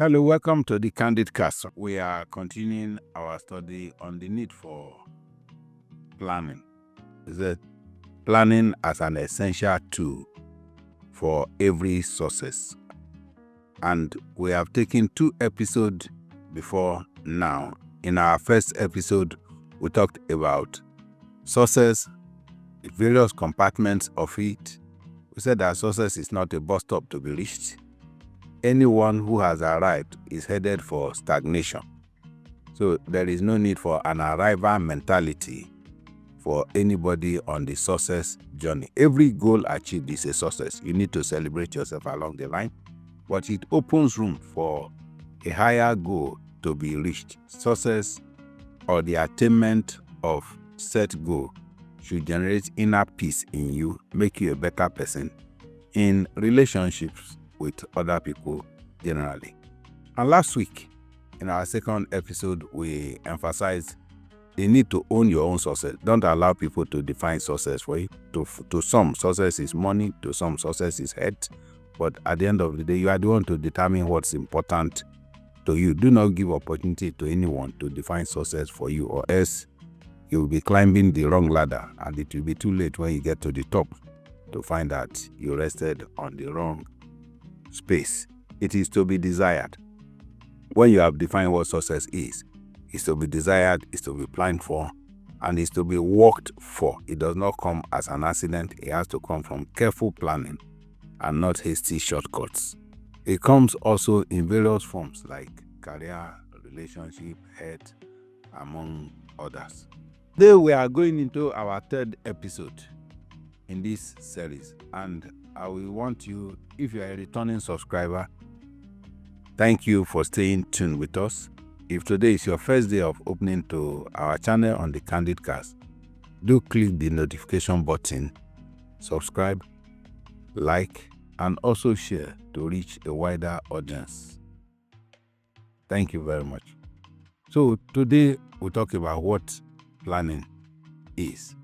Hello, welcome to the Candid Cast. We are continuing our study on the need for planning. Is that planning as an essential tool for every success? And we have taken 2 episodes before now. In our first episode, we talked about success, the various compartments of it. We said that success is not a bus stop to be reached. Anyone who has arrived is headed for stagnation. So there is no need for an arrival mentality for anybody on the success journey. Every goal achieved is a success. You need to celebrate yourself along the line, but it opens room for a higher goal to be reached. Success or the attainment of set goal should generate inner peace in you, make you a better person in relationships with other people generally. And last week, in our second episode, we emphasized the need to own your own success. Don't allow people to define success for you. To some, success is money. To some, success is health. But at the end of the day, you are the one to determine what's important to you. Do not give opportunity to anyone to define success for you, or else you will be climbing the wrong ladder, and it will be too late when you get to the top to find out you rested on the wrong space. It is to be desired. When you have defined what success is to be desired, is to be planned for, and is to be worked for. It does not come as an accident. It has to come from careful planning and not hasty shortcuts. It comes also in various forms like career, relationship, health, among others. Today we are going into our 3rd episode in this series, and I will want you, if you are a returning subscriber, thank you for staying tuned with us. If today is your first day of opening to our channel on the Candid Cast, do click the notification button, subscribe, like, and also share to reach a wider audience. Thank you very much. So today we'll talk about what planning is.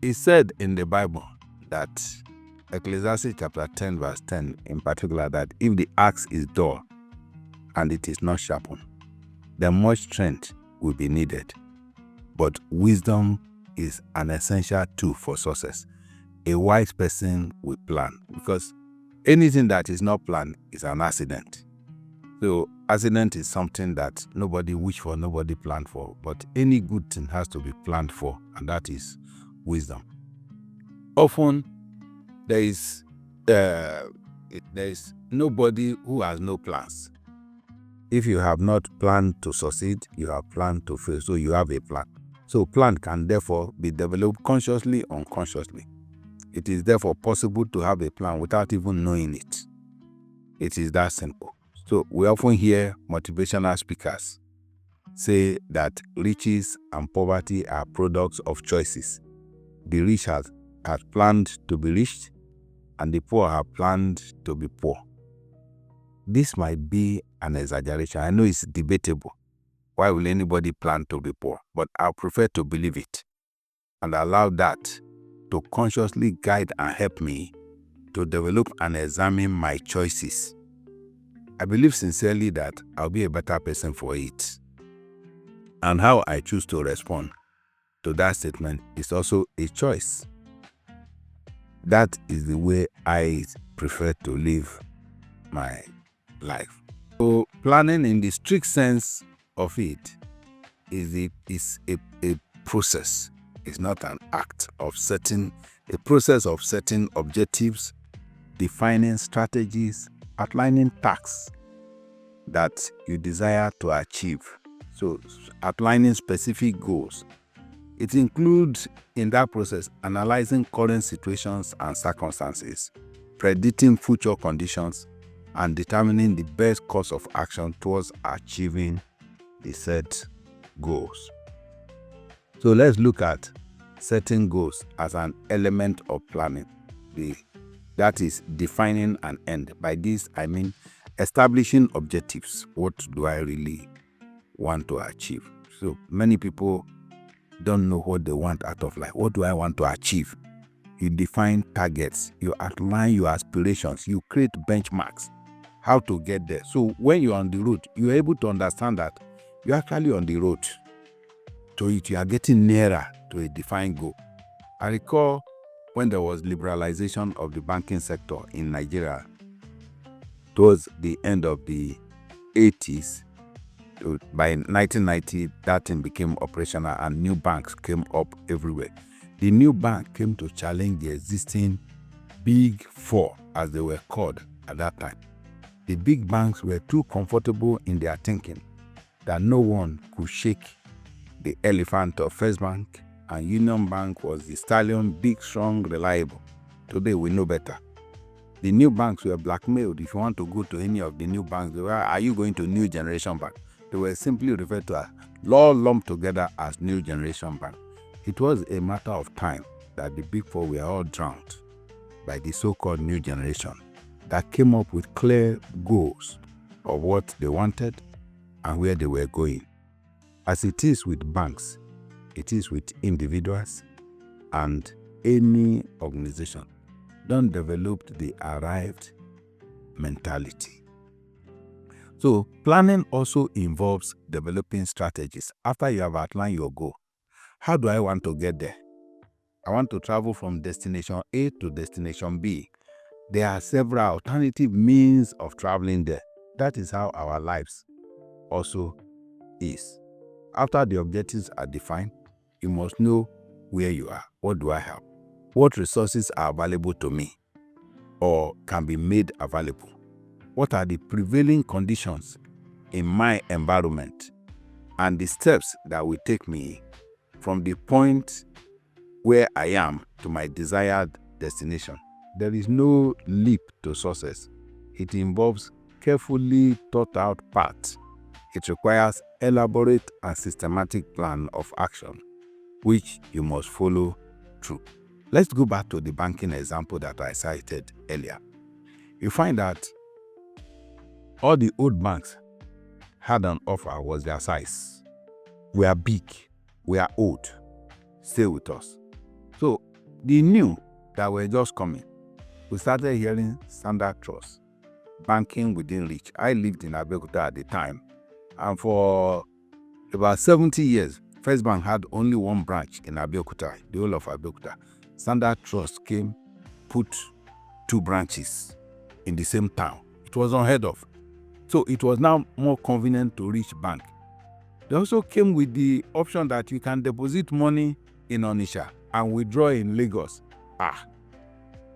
It's said in the Bible that Ecclesiastes chapter 10 verse 10 in particular, that if the axe is dull and it is not sharpened, then much strength will be needed. But wisdom is an essential tool for success. A wise person will plan, because anything that is not planned is an accident. So accident is something that nobody wished for, nobody planned for, but any good thing has to be planned for, and that is wisdom. Often there is nobody who has no plans. If you have not planned to succeed, you have planned to fail, so you have a plan. So plan can therefore be developed consciously or unconsciously. It is therefore possible to have a plan without even knowing it. It is that simple. So we often hear motivational speakers say that riches and poverty are products of choices. The rich have planned to be rich, and the poor have planned to be poor. This might be an exaggeration. I know it's debatable. Why will anybody plan to be poor? But I prefer to believe it and allow that to consciously guide and help me to develop and examine my choices. I believe sincerely that I'll be a better person for it. And how I choose to respond to that statement is also a choice. That is the way I prefer to live my life. So planning in the strict sense of it is a process. It's not an act of setting, a process of setting objectives, defining strategies, outlining tasks that you desire to achieve. So outlining specific goals. It includes, in that process, analyzing current situations and circumstances, predicting future conditions, and determining the best course of action towards achieving the set goals. So let's look at setting goals as an element of planning. That is defining an end. By this, I mean establishing objectives. What do I really want to achieve? So many people don't know what they want out of life. What do I want to achieve? you define targets, you outline your aspirations, you create benchmarks, how to get there. So when you're on the road, you're able to understand that you're actually on the road to it. You are getting nearer to a defined goal. I recall when there was liberalization of the banking sector in Nigeria towards the end of the 80s. By 1990, that thing became operational and new banks came up everywhere. The new bank came to challenge the existing big four, as they were called at that time. The big banks were too comfortable in their thinking that no one could shake the elephant of First Bank, and Union Bank was the stallion, big, strong, reliable. Today we know better. The new banks were blackmailed. If you want to go to any of the new banks, they were, are you going to New Generation Bank? They were simply referred to as, all lumped together as New Generation Bank. It was a matter of time that the big four were all drowned by the so-called New Generation that came up with clear goals of what they wanted and where they were going. As it is with banks, it is with individuals and any organization. Don't develop the arrived mentality. So planning also involves developing strategies. After you have outlined your goal, how do I want to get there? I want to travel from destination A to destination B. There are several alternative means of traveling there. That is how our lives also is. After the objectives are defined, you must know where you are. What do I have? What resources are available to me or can be made available? What are the prevailing conditions in my environment and the steps that will take me from the point where I am to my desired destination? There is no leap to success. It involves carefully thought out paths. It requires elaborate and systematic plan of action, which you must follow through. Let's go back to the banking example that I cited earlier. You find that all the old banks had on offer was their size. We are big, we are old, stay with us. So the new that were just coming, we started hearing Standard Trust, banking within reach. I lived in Abeokuta at the time, and for about 70 years, First Bank had only one branch in Abeokuta, the whole of Abeokuta. Standard Trust came, put 2 branches in the same town. It was unheard of. So it was now more convenient to reach bank. They also came with the option that you can deposit money in Onitsha and withdraw in Lagos.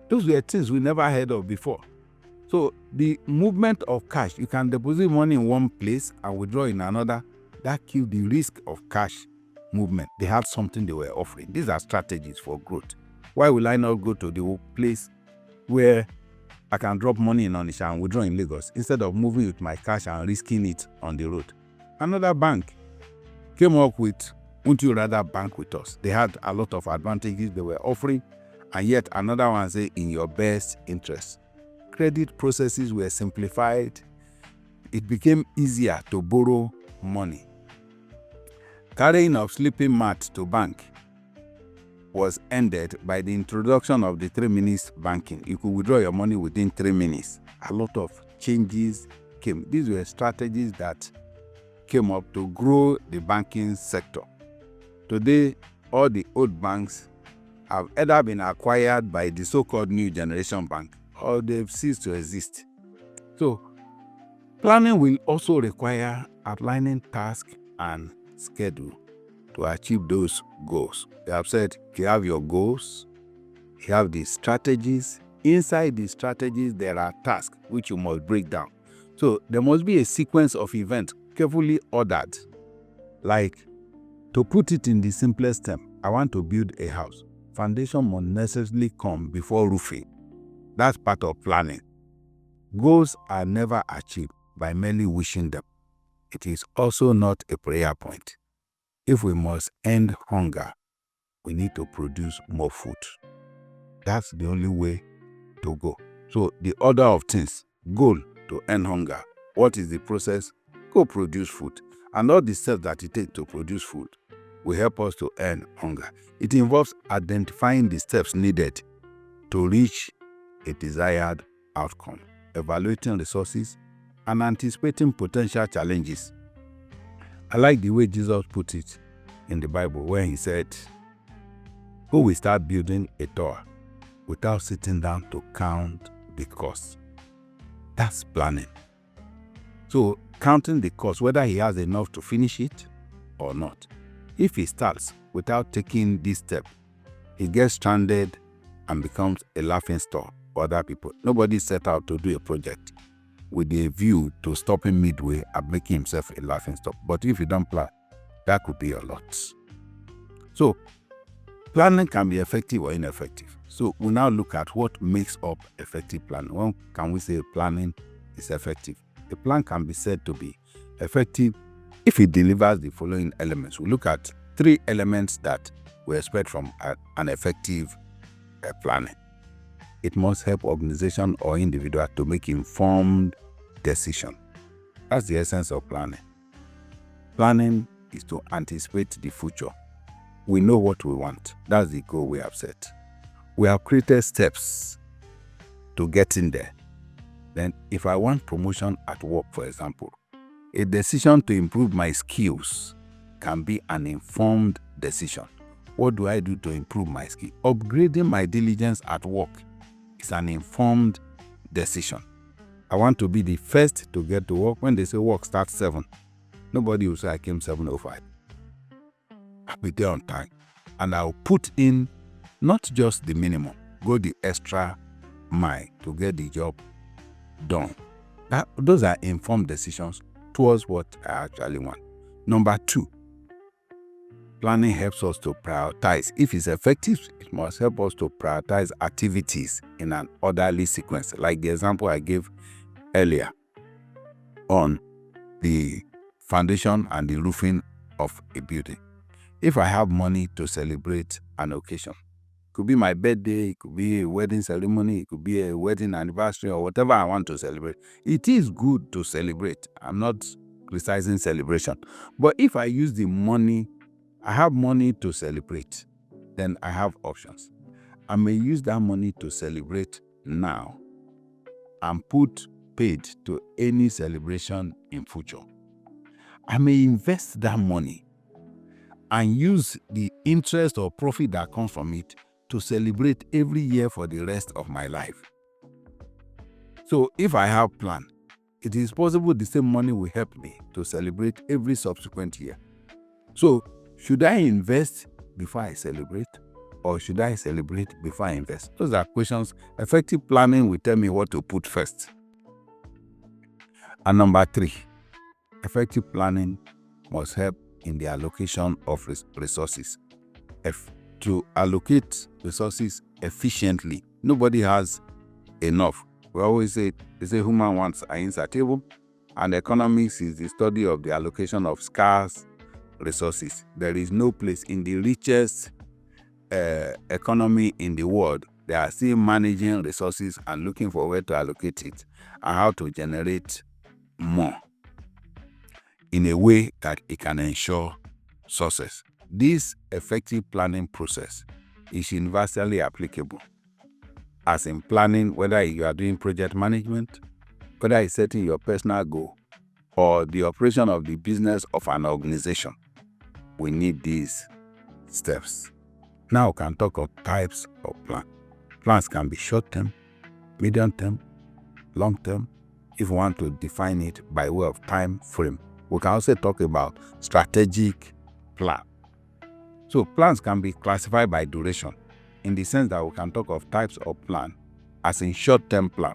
Those were things we never heard of before. So the movement of cash, you can deposit money in one place and withdraw in another. That killed the risk of cash movement. They had something they were offering. These are strategies for growth. Why will I not go to the place where I can drop money in Onitsha and withdraw in Lagos instead of moving with my cash and risking it on the road? Another bank came up with, won't you rather bank with us? They had a lot of advantages they were offering, and yet another one said, in your best interest. Credit processes were simplified. It became easier to borrow money. Carrying of sleeping mat to bank was ended by the introduction of the 3 minutes banking. You could withdraw your money within 3 minutes. A lot of changes came. These were strategies that came up to grow the banking sector. Today, all the old banks have either been acquired by the so-called New Generation Bank or they've ceased to exist. So, planning will also require outlining tasks and schedule to achieve those goals. They have said you have your goals, you have the strategies. Inside the strategies, there are tasks which you must break down. So there must be a sequence of events carefully ordered. Like, to put it in the simplest term, I want to build a house. Foundation must necessarily come before roofing. That's part of planning. Goals are never achieved by merely wishing them. It is also not a prayer point. If we must end hunger, we need to produce more food. That's the only way to go. So the order of things: goal to end hunger. What is the process? Go produce food. And all the steps that it takes to produce food will help us to end hunger. It involves identifying the steps needed to reach a desired outcome, evaluating resources, and anticipating potential challenges. I like the way Jesus put it in the Bible when he said, "Who will start building a tower without sitting down to count the cost?" That's planning. So counting the cost, whether he has enough to finish it or not. If he starts without taking this step, he gets stranded and becomes a laughing stock for other people. Nobody set out to do a project with a view to stop him midway and making himself a laughing stock. But if you don't plan, that could be a lot. So planning can be effective or ineffective. So we now look at what makes up effective planning. When can we say planning is effective? A plan can be said to be effective if it delivers the following elements. We look at 3 elements that we expect from an effective planning. It must help organization or individual to make informed decision. That's the essence of planning. Planning is to anticipate the future. We know what we want. That's the goal we have set. We have created steps to getting there. Then if I want promotion at work, for example, a decision to improve my skills can be an informed decision. What do I do to improve my skill? Upgrading my diligence at work is an informed decision. I want to be the first to get to work. When they say work starts 7, nobody will say I came 7:05. I'll be there on time. And I'll put in not just the minimum, go the extra mile to get the job done. Those are informed decisions towards what I actually want. Number 2, planning helps us to prioritize. If it's effective, it must help us to prioritize activities in an orderly sequence, like the example I gave earlier on the foundation and the roofing of a building. If I have money to celebrate an occasion, it could be my birthday, it could be a wedding ceremony, it could be a wedding anniversary, or whatever I want to celebrate. It is good to celebrate. I'm not criticizing celebration. But if I use the money, I have money to celebrate, then I have options. I may use that money to celebrate now and put paid to any celebration in future. I may invest that money and use the interest or profit that comes from it to celebrate every year for the rest of my life. So if I have plan, it is possible the same money will help me to celebrate every subsequent year. So should I invest before I celebrate, or should I celebrate before I invest? Those are questions. Effective planning will tell me what to put first. And number 3, effective planning must help in the allocation of resources. To allocate resources efficiently, nobody has enough. We always say, human wants are insatiable, and economics is the study of the allocation of scarce resources. There is no place in the richest economy in the world. They are still managing resources and looking for where to allocate it and how to generate more in a way that it can ensure success. This effective planning process is universally applicable. As in planning, whether you are doing project management, whether it's setting your personal goal, or the operation of the business of an organization, we need these steps. Now we can talk of types of plan. Plans can be short-term, medium-term, long-term, if we want to define it by way of time frame. We can also talk about strategic plan. So plans can be classified by duration, in the sense that we can talk of types of plan as in short-term plan.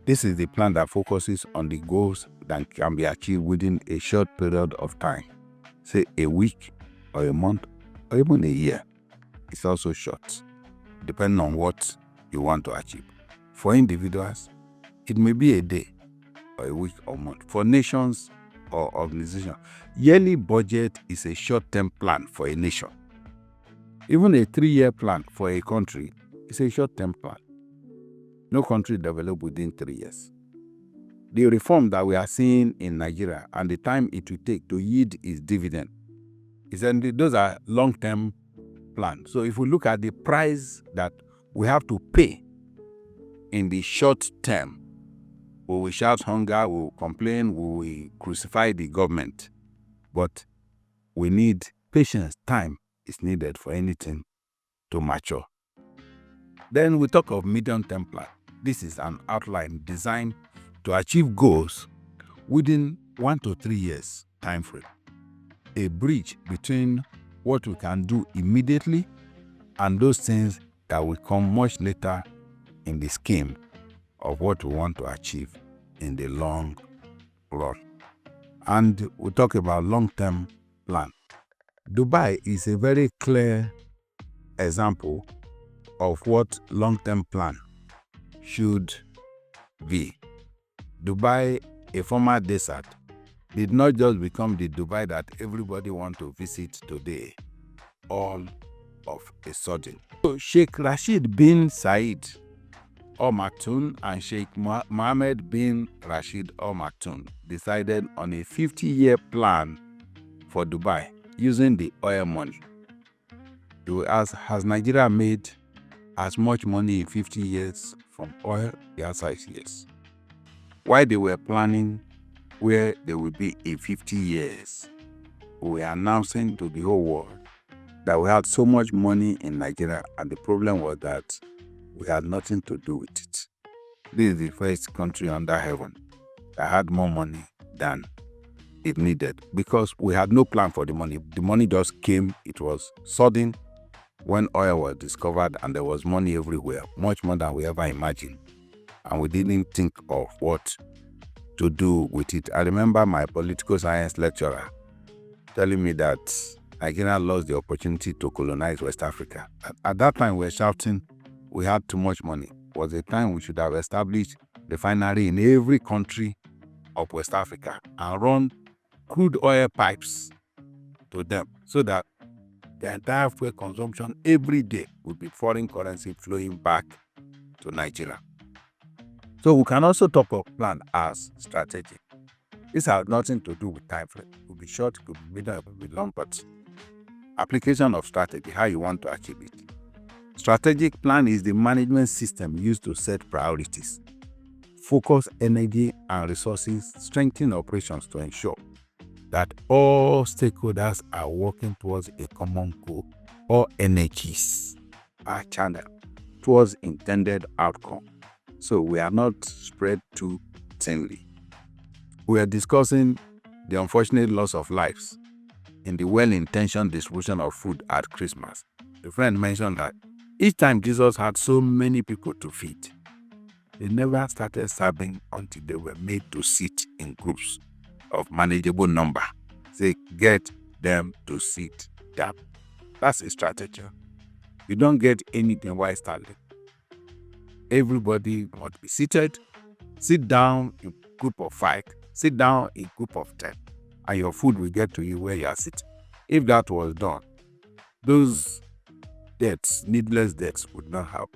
This is the plan that focuses on the goals that can be achieved within a short period of time, say a week or a month or even a year. It's also short, depending on what you want to achieve. For individuals, it may be a day or a week or month. For nations or organizations, yearly budget is a short-term plan for a nation. Even a 3-year plan for a country is a short-term plan. No country develops within 3 years. The reform that we are seeing in Nigeria and the time it will take to yield its dividend, those are long-term plans. So if we look at the price that we have to pay in the short term. We will shout hunger, we will complain, we will crucify the government. But we need patience. Time is needed for anything to mature. Then we talk of medium-term plan. This is an outline designed to achieve goals within 1 to 3 years time frame. A bridge between what we can do immediately and those things that will come much later in the scheme of what we want to achieve in the long run. And we talk about long-term plan. Dubai is a very clear example of what long-term plan should be. Dubai, a former desert, did not just become the Dubai that everybody wants to visit today, all of a sudden. So Sheikh Rashid bin Said Al Maktoum and Sheikh Mohammed bin Rashid Al Maktoum decided on a 50-year plan for Dubai using the oil money. Has Nigeria made as much money in 50 years from oil? The answer is yes. While they were planning where they will be in 50 years, we were announcing to the whole world that we had so much money in Nigeria, and the problem was that we had nothing to do with it. This is the first country under heaven that had more money than it needed because we had no plan for the money. The money just came. It was sudden when oil was discovered, and there was money everywhere, much more than we ever imagined. And we didn't think of what to do with it. I remember my political science lecturer telling me that Nigeria lost the opportunity to colonize West Africa. At that time, we were shouting we had too much money. It was a time we should have established refinery in every country of West Africa and run crude oil pipes to them so that the entire fuel consumption every day would be foreign currency flowing back to Nigeria. So we can also talk of plan as strategic. This has nothing to do with time frame. It could be short, it could be middle, it could be long, but application of strategy, how you want to achieve it. Strategic plan is the management system used to set priorities, focus energy and resources, strengthen operations to ensure that all stakeholders are working towards a common goal. All energies are channeled towards intended outcome. So we are not spread too thinly. We are discussing the unfortunate loss of lives in the well-intentioned distribution of food at Christmas. The friend mentioned that each time Jesus had so many people to feed, they never started serving until they were made to sit in groups of manageable number. Say, get them to sit down. That's a strategy. You don't get anything while standing. Everybody must be seated. Sit down in group of 5. Sit down in group of 10. And your food will get to you where you are sitting. If that was done, those deaths, needless deaths, would not have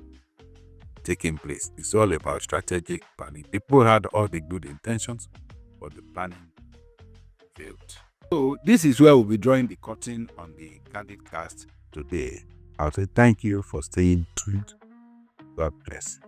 taken place. It's all about strategic planning. People had all the good intentions, but the planning failed. So this is where we'll be drawing the curtain on the Candid Cast today. I'll say thank you for staying tuned. God bless.